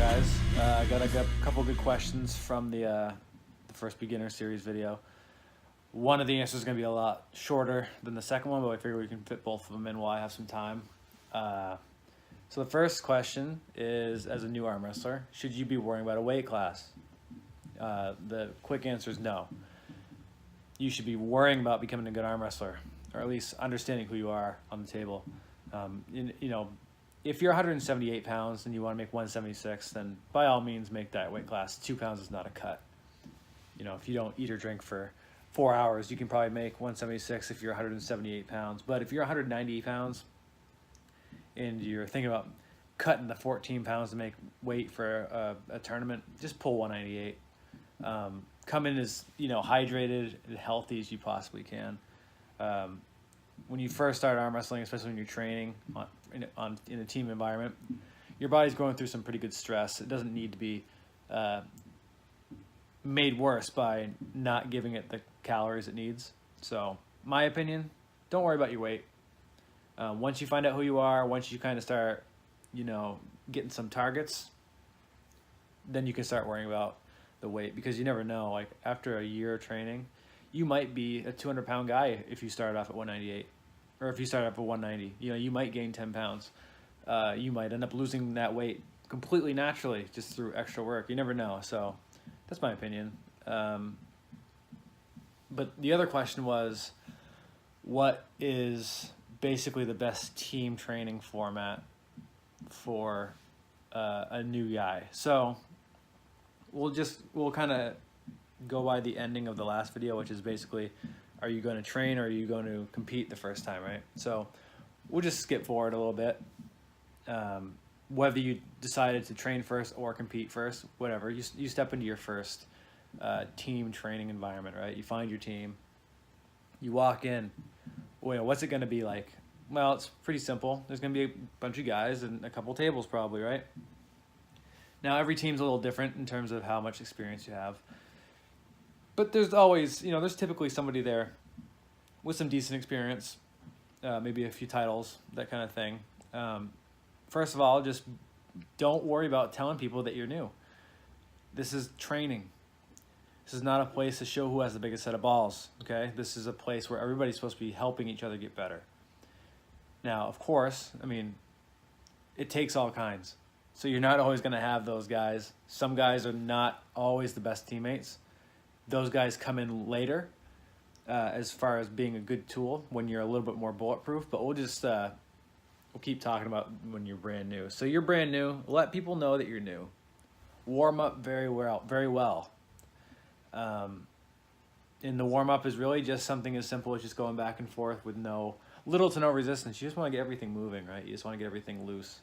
guys. I got a couple good questions from the first beginner series video. One of the answers is going to be a lot shorter than the second one, but I figure we can fit both of them in while I have some time. So the first question is, as a new arm wrestler, should you be worrying about a weight class? The quick answer is no. You should be worrying about becoming a good arm wrestler, or at least understanding who you are on the table. If you're 178 pounds and you want to make 176, then by all means make that weight class. 2 pounds is not a cut. If you don't eat or drink for 4 hours, you can probably make 176 if you're 178 pounds. But if you're 190 pounds and you're thinking about cutting the 14 pounds to make weight for a tournament, just pull 198. Come in as hydrated and healthy as you possibly can. When you first start arm wrestling, especially when you're training in a team environment, your body's going through some pretty good stress. It doesn't need to be made worse by not giving it the calories it needs. So, my opinion, don't worry about your weight. Once you find out who you are, once you kind of start, getting some targets, then you can start worrying about the weight, because you never know. Like, after a year of training, you might be a 200-pound guy if you start off at 198, or if you start off at 190. You might gain 10 pounds. You might end up losing that weight completely naturally just through extra work. You never know. So that's my opinion. But the other question was, what is basically the best team training format for a new guy? So we'll kind of go by the ending of the last video, which is basically, are you going to train or are you going to compete the first time, right? So we'll just skip forward a little bit. Whether you decided to train first or compete first, whatever, you step into your first team training environment, right? You find your team, you walk in. Well, what's it going to be like? Well, it's pretty simple. There's going to be a bunch of guys and a couple tables probably, right? Now, every team's a little different in terms of how much experience you have. But there's always, there's typically somebody there with some decent experience, maybe a few titles, that kind of thing. First of all, just don't worry about telling people that you're new. This is training. This is not a place to show who has the biggest set of balls, okay? This is a place where everybody's supposed to be helping each other get better. Now, of course, it takes all kinds. So you're not always going to have those guys. Some guys are not always the best teammates. Those guys come in later as far as being a good tool when you're a little bit more bulletproof. But we'll just we'll keep talking about when you're brand new. So you're brand new. Let people know that you're new. Warm up very well. And the warm up is really just something as simple as just going back and forth with little to no resistance. You just want to get everything moving, right? You just want to get everything loose.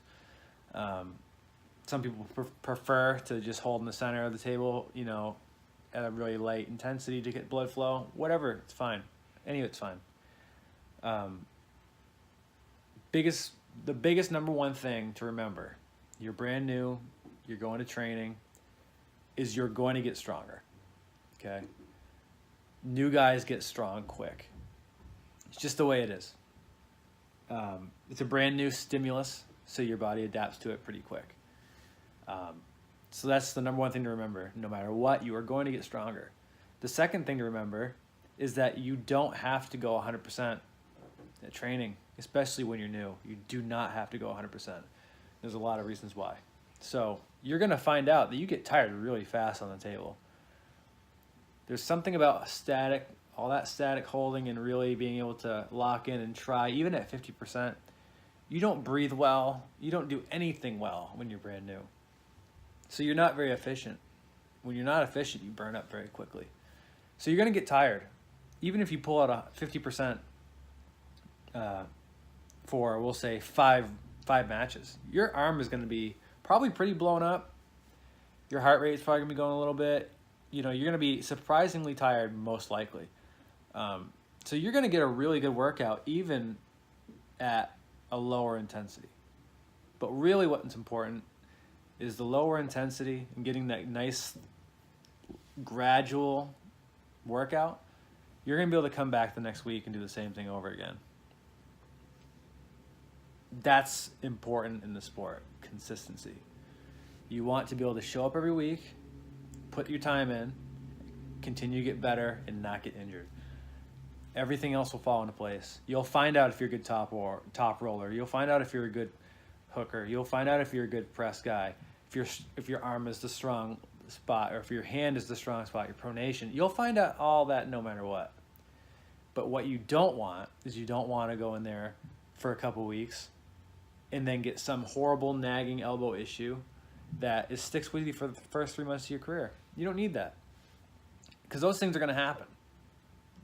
Some people prefer to just hold in the center of the table, at a really light intensity to get blood flow. Whatever, it's fine. Any of it's fine. The biggest number one thing to remember, you're brand new, you're going to training, is you're going to get stronger. Okay? New guys get strong quick. It's just the way it is. It's a brand new stimulus, so your body adapts to it pretty quick. So that's the number one thing to remember. No matter what, you are going to get stronger. The second thing to remember is that you don't have to go 100% at training, especially when you're new. You do not have to go 100%. There's a lot of reasons why. So you're going to find out that you get tired really fast on the table. There's something about all that static holding and really being able to lock in and try, even at 50%. You don't breathe well. You don't do anything well when you're brand new. So you're not very efficient. When you're not efficient, you burn up very quickly. So you're going to get tired. Even if you pull out a 50% for, we'll say, five matches, your arm is going to be probably pretty blown up. Your heart rate is probably going to be going a little bit. You're going to be surprisingly tired, most likely. So you're going to get a really good workout even at a lower intensity. But really what's important is the lower intensity and getting that nice gradual workout. You're going to be able to come back the next week and do the same thing over again. That's important in the sport, consistency. You want to be able to show up every week, put your time in, continue to get better, and not get injured. Everything else will fall into place. You'll find out if you're a good top roller. You'll find out if you're a good hooker. You'll find out if you're a good press guy. If your arm is the strong spot, or if your hand is the strong spot, your pronation. You'll find out all that no matter what. But what you don't want is you don't want to go in there for a couple weeks and then get some horrible nagging elbow issue that sticks with you for the first 3 months of your career. You don't need that, because those things are going to happen.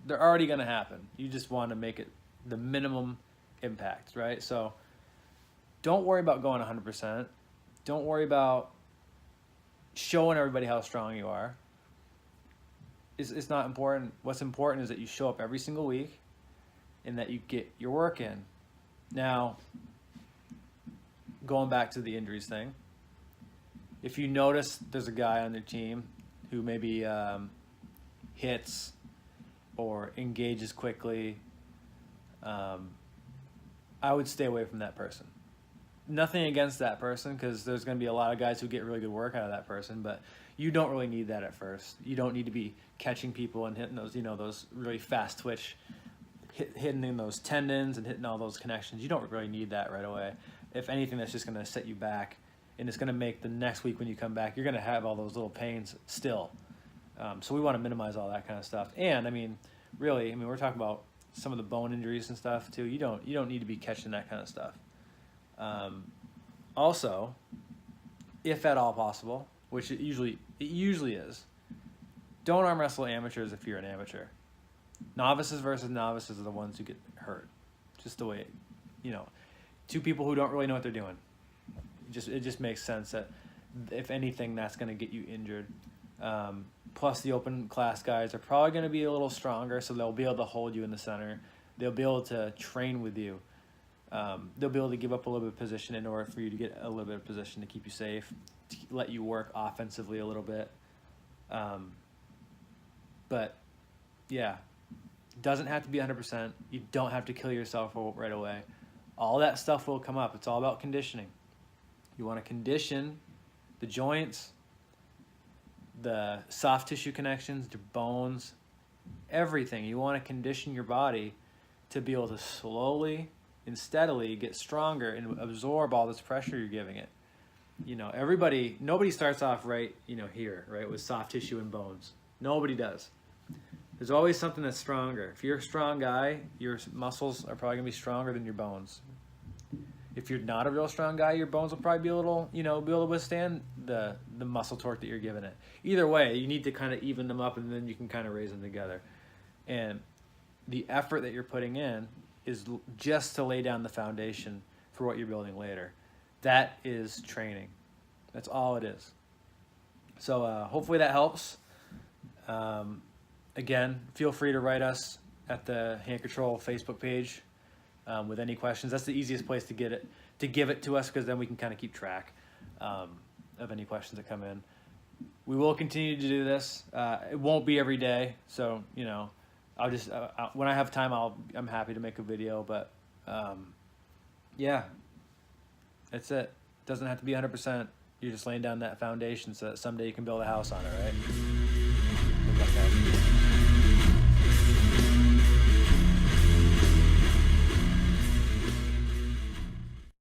They're already going to happen. You just want to make it the minimum impact, right? So don't worry about going 100%. Don't worry about showing everybody how strong you are. It's not important. What's important is that you show up every single week and that you get your work in. Now, going back to the injuries thing, if you notice there's a guy on your team who maybe hits or engages quickly, I would stay away from that person. Nothing against that person, because there's going to be a lot of guys who get really good work out of that person, but you don't really need that at first. You don't need to be catching people and hitting those, those really fast twitch, hitting in those tendons and hitting all those connections. You don't really need that right away. If anything, that's just going to set you back, and it's going to make the next week when you come back, you're going to have all those little pains still. So we want to minimize all that kind of stuff. And really, we're talking about some of the bone injuries and stuff too. You don't need to be catching that kind of stuff. Also, if at all possible, which it usually is, don't arm wrestle amateurs if you're an amateur. Novices versus novices are the ones who get hurt. Just the way, two people who don't really know what they're doing. It just makes sense that if anything, that's going to get you injured. Plus, the open class guys are probably going to be a little stronger, so they'll be able to hold you in the center. They'll be able to train with you. They'll be able to give up a little bit of position in order for you to get a little bit of position to keep you safe, to let you work offensively a little bit. But, yeah, it doesn't have to be 100%. You don't have to kill yourself right away. All that stuff will come up. It's all about conditioning. You want to condition the joints, the soft tissue connections, the bones, everything. You want to condition your body to be able to slowly and steadily get stronger and absorb all this pressure you're giving it. Nobody starts off right, here, right, with soft tissue and bones. Nobody does. There's always something that's stronger. If you're a strong guy, your muscles are probably gonna be stronger than your bones. If you're not a real strong guy, your bones will probably be a little, be able to withstand the muscle torque that you're giving it. Either way, you need to kind of even them up, and then you can kind of raise them together. And the effort that you're putting in is just to lay down the foundation for what you're building later. That is training. That's all it is. So hopefully that helps. Again, feel free to write us at the Hand Control Facebook page with any questions. That's the easiest place to give it to us, because then we can kind of keep track of any questions that come in. We will continue to do this. It won't be every day, so I'll just when I have time, I'm happy to make a video. But yeah, that's it. Doesn't have to be 100%. You're just laying down that foundation so that someday you can build a house on it, right? Good luck, guys.